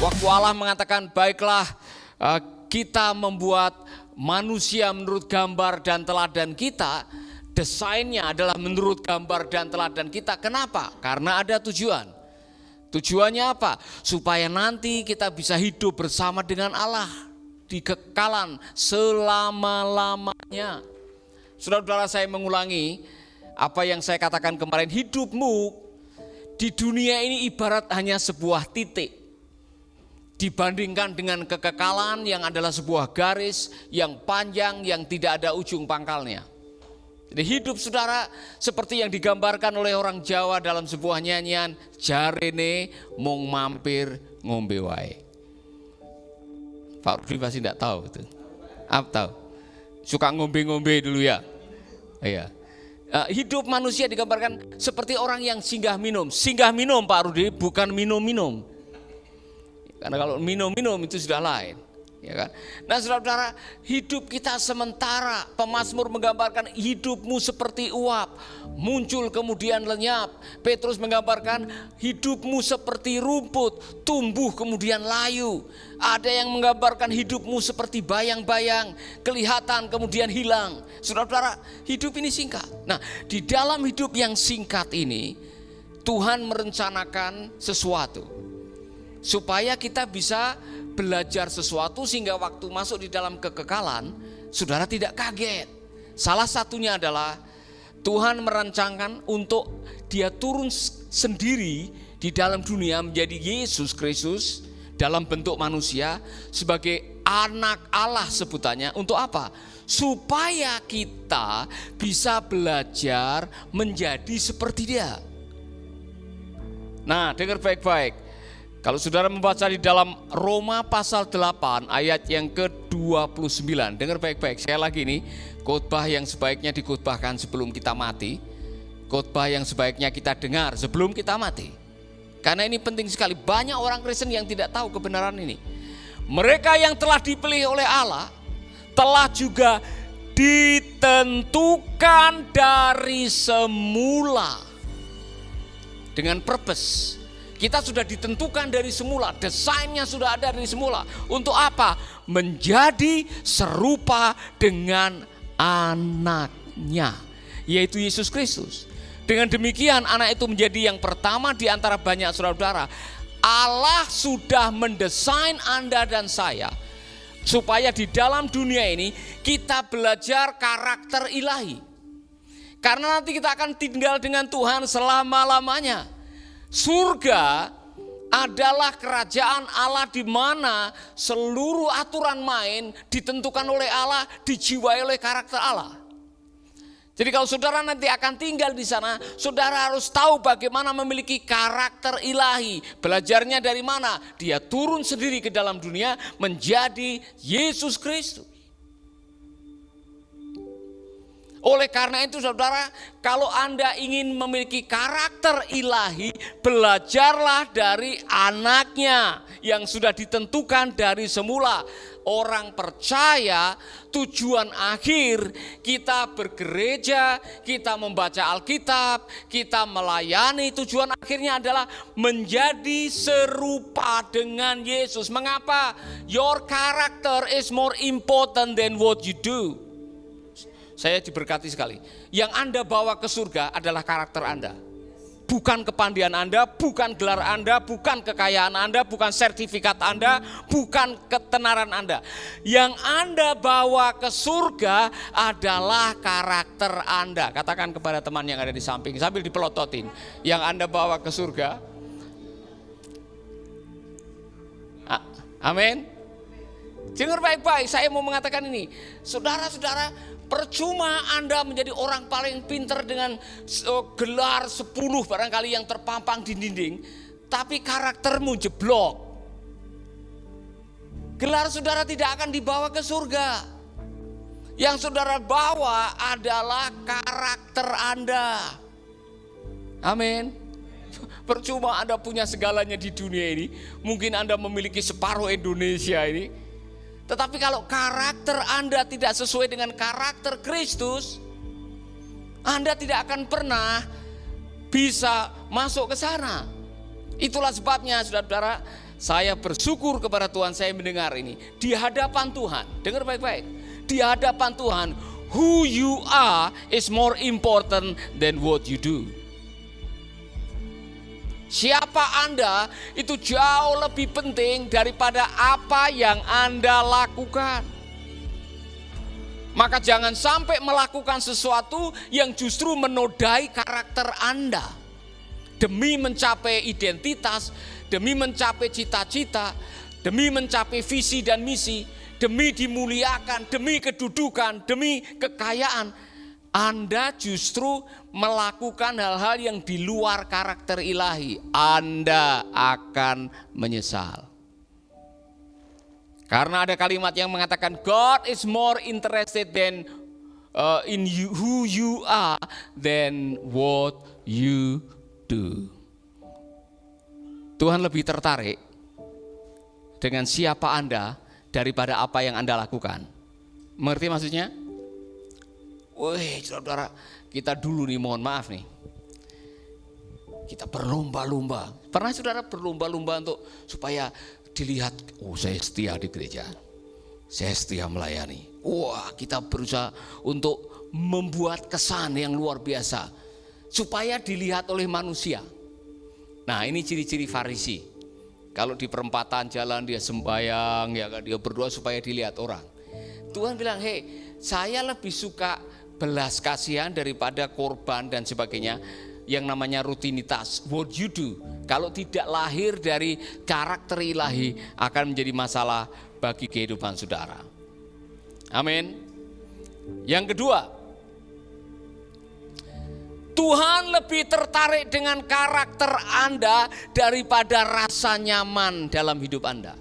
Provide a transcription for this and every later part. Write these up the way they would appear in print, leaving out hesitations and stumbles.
Waktu Allah mengatakan baiklah kita membuat manusia menurut gambar dan teladan kita, desainnya adalah menurut gambar dan teladan kita. Kenapa? Karena ada tujuan. Tujuannya apa? Supaya nanti kita bisa hidup bersama dengan Allah di kekalan selama-lamanya. Saudara-saudara, saya mengulangi apa yang saya katakan kemarin. Hidupmu di dunia ini ibarat hanya sebuah titik dibandingkan dengan kekekalan yang adalah sebuah garis yang panjang yang tidak ada ujung pangkalnya. Jadi hidup saudara seperti yang digambarkan oleh orang Jawa dalam sebuah nyanyian, jarene mung mampir ngombe wae. Pak Rudi pasti tidak tahu itu. Apa tahu? Suka ngombe-ngombe dulu ya. Iya. Hidup manusia digambarkan seperti orang yang singgah minum. Singgah minum Pak Rudi, bukan minum-minum. Karena kalau minum-minum itu sudah lain, ya kan? Nah, saudara-saudara, hidup kita sementara. Pemazmur menggambarkan hidupmu seperti uap, muncul kemudian lenyap. Petrus menggambarkan hidupmu seperti rumput, tumbuh kemudian layu. Ada yang menggambarkan hidupmu seperti bayang-bayang, kelihatan kemudian hilang. Saudara-saudara, hidup ini singkat. Nah, di dalam hidup yang singkat ini, Tuhan merencanakan sesuatu supaya kita bisa belajar sesuatu sehingga waktu masuk di dalam kekekalan, saudara tidak kaget. Salah satunya adalah Tuhan merancangkan untuk Dia turun sendiri di dalam dunia menjadi Yesus Kristus dalam bentuk manusia sebagai anak Allah sebutannya. Untuk apa? Supaya kita bisa belajar menjadi seperti Dia. Nah, dengar baik-baik. Kalau saudara membaca di dalam Roma pasal 8 ayat yang ke-29, dengar baik-baik. Saya lagi ini khotbah yang sebaiknya dikhotbahkan sebelum kita mati, khotbah yang sebaiknya kita dengar sebelum kita mati. Karena ini penting sekali. Banyak orang Kristen yang tidak tahu kebenaran ini. Mereka yang telah dipilih oleh Allah telah juga ditentukan dari semula dengan purpose. Kita sudah ditentukan dari semula, desainnya sudah ada dari semula. Untuk apa? Menjadi serupa dengan anaknya, yaitu Yesus Kristus. Dengan demikian anak itu menjadi yang pertama di antara banyak saudara-saudara. Allah sudah mendesain Anda dan saya supaya di dalam dunia ini kita belajar karakter ilahi. Karena nanti kita akan tinggal dengan Tuhan selama-lamanya. Surga adalah kerajaan Allah di mana seluruh aturan main ditentukan oleh Allah, dijiwai oleh karakter Allah. Jadi kalau saudara nanti akan tinggal di sana, saudara harus tahu bagaimana memiliki karakter ilahi. Belajarnya dari mana? Dia turun sendiri ke dalam dunia menjadi Yesus Kristus. Oleh karena itu saudara, kalau Anda ingin memiliki karakter ilahi, belajarlah dari anaknya yang sudah ditentukan dari semula. Orang percaya tujuan akhir kita bergereja, kita membaca Alkitab, kita melayani, tujuan akhirnya adalah menjadi serupa dengan Yesus. Mengapa? Your character is more important than what you do. Saya diberkati sekali. Yang Anda bawa ke surga adalah karakter Anda. Bukan kepandian Anda, bukan gelar Anda, bukan kekayaan Anda, bukan sertifikat Anda, bukan ketenaran Anda. Yang Anda bawa ke surga adalah karakter Anda. Katakan kepada teman yang ada di samping sambil dipelototin. Yang Anda bawa ke surga. Amin. Dengar baik-baik, saya mau mengatakan ini. Saudara-saudara, percuma Anda menjadi orang paling pintar dengan gelar 10 barangkali yang terpampang di dinding, tapi karaktermu jeblok. Gelar saudara tidak akan dibawa ke surga. Yang saudara bawa adalah karakter Anda. Amin. Percuma Anda punya segalanya di dunia ini, mungkin Anda memiliki separuh Indonesia ini. Tetapi kalau karakter Anda tidak sesuai dengan karakter Kristus, Anda tidak akan pernah bisa masuk ke sana. Itulah sebabnya saudara-saudara, saya bersyukur kepada Tuhan saya mendengar ini. Di hadapan Tuhan, dengar baik-baik. Di hadapan Tuhan, who you are is more important than what you do. Siapa Anda itu jauh lebih penting daripada apa yang Anda lakukan. Maka jangan sampai melakukan sesuatu yang justru menodai karakter Anda. Demi mencapai identitas, demi mencapai cita-cita, demi mencapai visi dan misi, demi dimuliakan, demi kedudukan, demi kekayaan, Anda justru melakukan hal-hal yang di luar karakter ilahi. Anda akan menyesal. Karena ada kalimat yang mengatakan God is more interested than in you, who you are than what you do. Tuhan lebih tertarik dengan siapa Anda daripada apa yang Anda lakukan. Mengerti maksudnya? Wih, saudara, kita dulu nih, mohon maaf nih, kita berlomba-lomba. Pernah saudara berlomba-lomba untuk supaya dilihat, oh saya setia di gereja, saya setia melayani. Wah, kita berusaha untuk membuat kesan yang luar biasa supaya dilihat oleh manusia. Nah, ini ciri-ciri Farisi. Kalau di perempatan jalan dia sembahyang, ya kan, dia berdoa supaya dilihat orang. Tuhan bilang, hei, saya lebih suka belas kasihan daripada korban dan sebagainya. Yang namanya rutinitas, what you do, kalau tidak lahir dari karakter ilahi akan menjadi masalah bagi kehidupan saudara. Amin. Yang kedua, Tuhan lebih tertarik dengan karakter Anda daripada rasa nyaman dalam hidup Anda.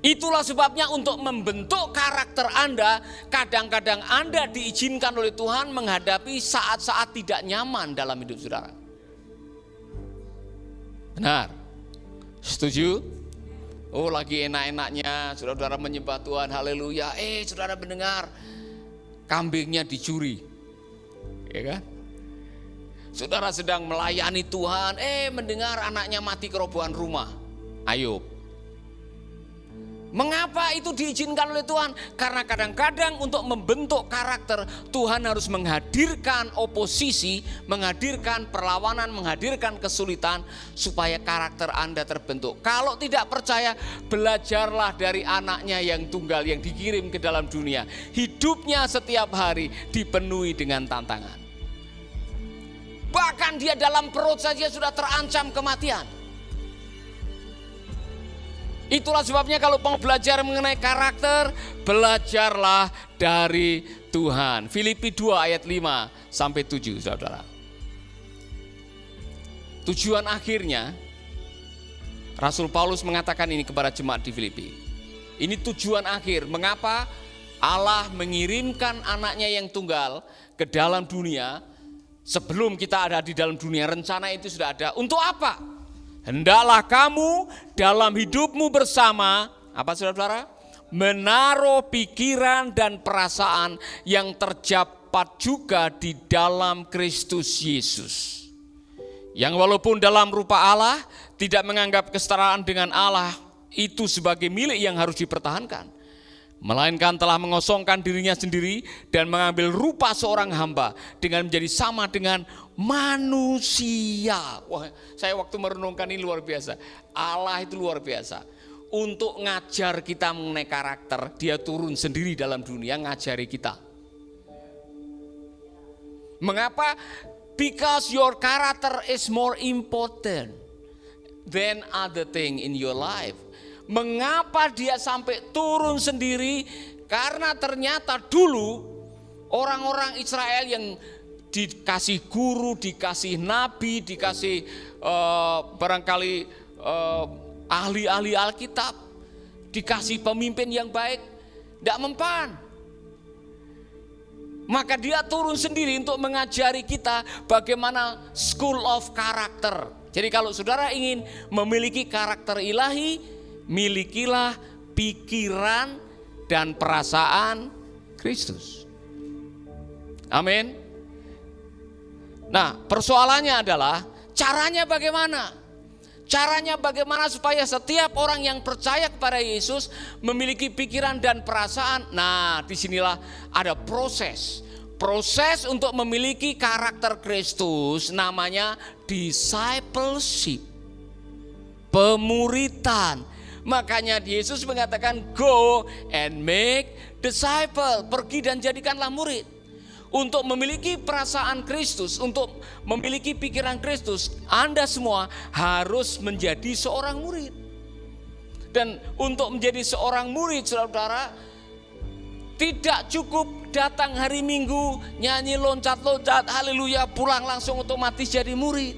Itulah sebabnya untuk membentuk karakter Anda, kadang-kadang Anda diizinkan oleh Tuhan menghadapi saat-saat tidak nyaman dalam hidup saudara. Benar? Setuju? Oh, lagi enak-enaknya saudara-saudara menyembah Tuhan, haleluya. Saudara mendengar kambingnya dicuri, ya kan? Saudara sedang melayani Tuhan, mendengar anaknya mati kerobohan rumah, Ayub. Mengapa itu diizinkan oleh Tuhan? Karena kadang-kadang untuk membentuk karakter, Tuhan harus menghadirkan oposisi, menghadirkan perlawanan, menghadirkan kesulitan supaya karakter Anda terbentuk. Kalau tidak percaya, belajarlah dari anaknya yang tunggal yang dikirim ke dalam dunia. Hidupnya setiap hari dipenuhi dengan tantangan. Bahkan dia dalam perut saja sudah terancam kematian. Itulah sebabnya kalau mau belajar mengenai karakter, belajarlah dari Tuhan. Filipi 2 ayat 5 sampai 7, saudara. Tujuan akhirnya, Rasul Paulus mengatakan ini kepada jemaat di Filipi. Ini tujuan akhir, mengapa Allah mengirimkan anaknya yang tunggal ke dalam dunia. Sebelum kita ada di dalam dunia, rencana itu sudah ada. Untuk apa? Hendaklah kamu dalam hidupmu bersama, apa saudara-saudara? Menaruh pikiran dan perasaan yang terdapat juga di dalam Kristus Yesus. Yang walaupun dalam rupa Allah, tidak menganggap kesetaraan dengan Allah itu sebagai milik yang harus dipertahankan. Melainkan telah mengosongkan dirinya sendiri dan mengambil rupa seorang hamba dengan menjadi sama dengan manusia. Wah, saya waktu merenungkan ini luar biasa. Allah itu luar biasa. Untuk ngajar kita mengenai karakter, dia turun sendiri dalam dunia ngajari kita. Mengapa? Because your character is more important than other thing in your life. Mengapa dia sampai turun sendiri? Karena ternyata dulu orang-orang Israel yang dikasih guru, dikasih nabi, dikasih barangkali ahli-ahli Alkitab, dikasih pemimpin yang baik, tidak mempan. Maka dia turun sendiri untuk mengajari kita bagaimana school of character. Jadi kalau saudara ingin memiliki karakter ilahi, milikilah pikiran dan perasaan Kristus. Amin. Nah, persoalannya adalah Caranya bagaimana? Caranya bagaimana supaya setiap orang yang percaya kepada Yesus memiliki pikiran dan perasaan. Nah, disinilah ada proses. Proses untuk memiliki karakter Kristus namanya discipleship. Pemuritan. Makanya Yesus mengatakan go and make disciple. Pergi dan jadikanlah murid. Untuk memiliki perasaan Kristus, untuk memiliki pikiran Kristus, Anda semua harus menjadi seorang murid. Dan untuk menjadi seorang murid, saudara-saudara, tidak cukup datang hari Minggu, nyanyi loncat-loncat, haleluya, pulang langsung otomatis jadi murid.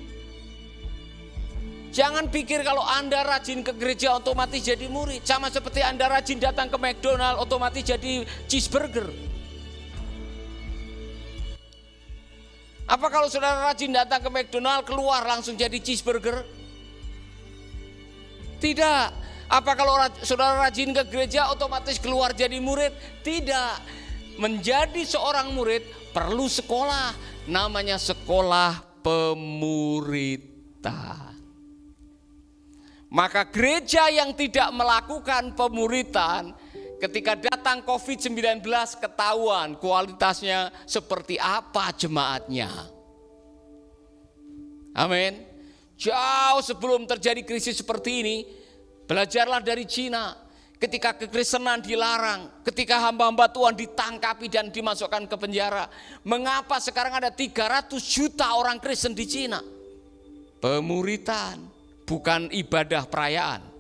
Jangan pikir kalau Anda rajin ke gereja otomatis jadi murid. Sama seperti Anda rajin datang ke McDonald otomatis jadi cheeseburger. Apa kalau saudara rajin datang ke McDonald keluar langsung jadi cheeseburger? Tidak. Apa kalau saudara rajin ke gereja otomatis keluar jadi murid? Tidak. Menjadi seorang murid perlu sekolah. Namanya sekolah pemuritan. Maka gereja yang tidak melakukan pemuritan, ketika datang COVID-19 ketahuan kualitasnya seperti apa jemaatnya. Amin. Jauh sebelum terjadi krisis seperti ini, belajarlah dari Cina. Ketika kekristenan dilarang, ketika hamba-hamba Tuhan ditangkapi dan dimasukkan ke penjara. Mengapa sekarang ada 300 juta orang Kristen di Cina? Pemuritan, bukan ibadah perayaan.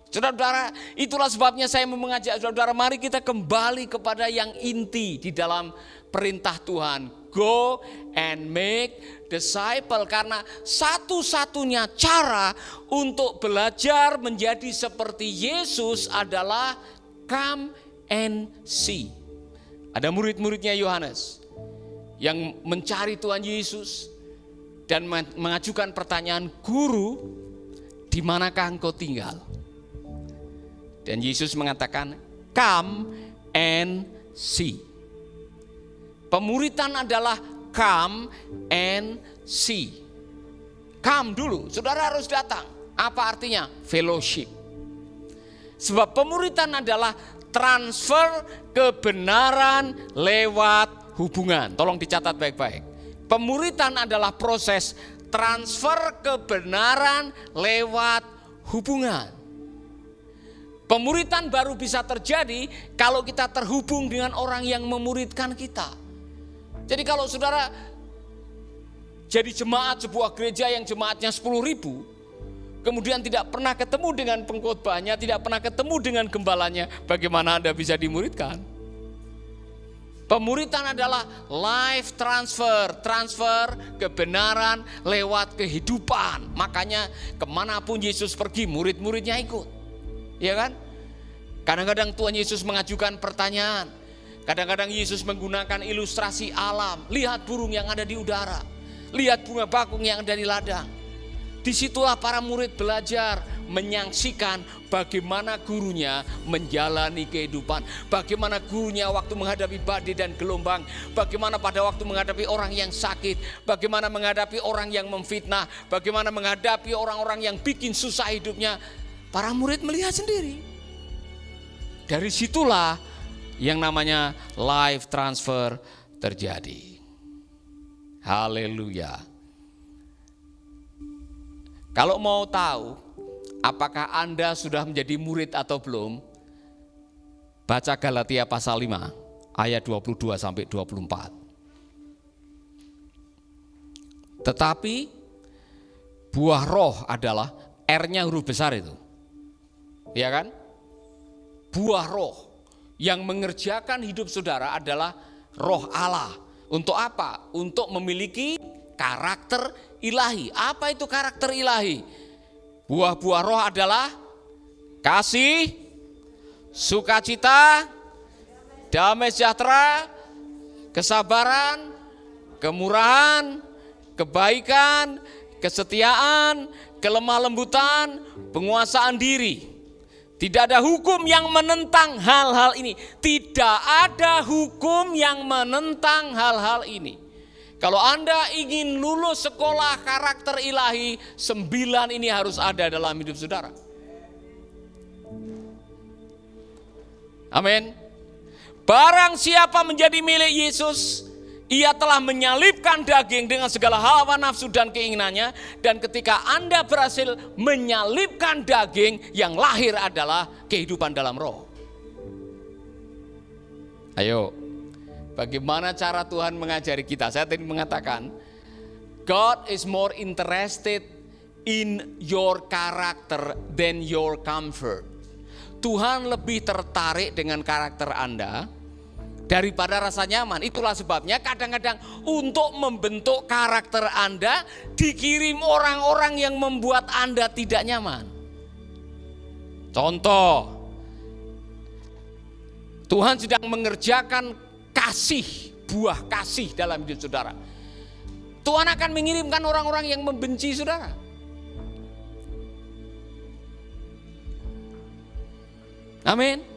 Saudara-saudara, itulah sebabnya saya mau mengajak saudara, mari kita kembali kepada yang inti di dalam perintah Tuhan. Go and make disciple. Karena satu-satunya cara untuk belajar menjadi seperti Yesus adalah come and see. Ada murid-muridnya Yohanes yang mencari Tuhan Yesus dan mengajukan pertanyaan, Guru, di manakah engkau tinggal? Dan Yesus mengatakan, come and see. Pemuritan adalah come and see. Come dulu, saudara harus datang. Apa artinya? Fellowship. Sebab pemuritan adalah transfer kebenaran lewat hubungan. Tolong dicatat baik-baik. Pemuritan adalah proses transfer kebenaran lewat hubungan. Pemuritan baru bisa terjadi kalau kita terhubung dengan orang yang memuridkan kita. Jadi kalau saudara jadi jemaat sebuah gereja yang jemaatnya 10.000, kemudian tidak pernah ketemu dengan pengkhotbahnya, tidak pernah ketemu dengan gembalanya, bagaimana Anda bisa dimuridkan? Pemuritan adalah life transfer, transfer kebenaran lewat kehidupan. Makanya kemanapun Yesus pergi, murid-muridnya ikut. Ya kan? Kadang-kadang Tuhan Yesus mengajukan pertanyaan. Kadang-kadang Yesus menggunakan ilustrasi alam. Lihat burung yang ada di udara. Lihat bunga bakung yang ada di ladang. Disitulah para murid belajar menyaksikan bagaimana gurunya menjalani kehidupan. Bagaimana gurunya waktu menghadapi badai dan gelombang. Bagaimana pada waktu menghadapi orang yang sakit. Bagaimana menghadapi orang yang memfitnah. Bagaimana menghadapi orang-orang yang bikin susah hidupnya. Para murid melihat sendiri. Dari situlah yang namanya life transfer terjadi. Haleluya. Kalau mau tahu apakah Anda sudah menjadi murid atau belum, baca Galatia pasal 5 ayat 22 sampai 24. Tetapi buah roh adalah, R-nya huruf besar itu. Ya kan? Buah roh yang mengerjakan hidup saudara adalah roh Allah. Untuk apa? Untuk memiliki karakter ilahi. Apa itu karakter ilahi? Buah-buah roh adalah kasih, sukacita, damai sejahtera, kesabaran, kemurahan, kebaikan, kesetiaan, kelemah lembutan, penguasaan diri. Tidak ada hukum yang menentang hal-hal ini. Tidak ada hukum yang menentang hal-hal ini. Kalau Anda ingin lulus sekolah karakter ilahi, 9 ini harus ada dalam hidup saudara. Amin. Barang siapa menjadi milik Yesus, ia telah menyalibkan daging dengan segala hawa nafsu dan keinginannya. Dan ketika Anda berhasil menyalibkan daging, yang lahir adalah kehidupan dalam roh. Ayo, bagaimana cara Tuhan mengajari kita? Saya tadi mengatakan, God is more interested in your character than your comfort. Tuhan lebih tertarik dengan karakter Anda daripada rasa nyaman. Itulah sebabnya kadang-kadang untuk membentuk karakter Anda dikirim orang-orang yang membuat Anda tidak nyaman. Contoh, Tuhan sedang mengerjakan kasih, buah kasih dalam hidup saudara. Tuhan akan mengirimkan orang-orang yang membenci saudara. Amin.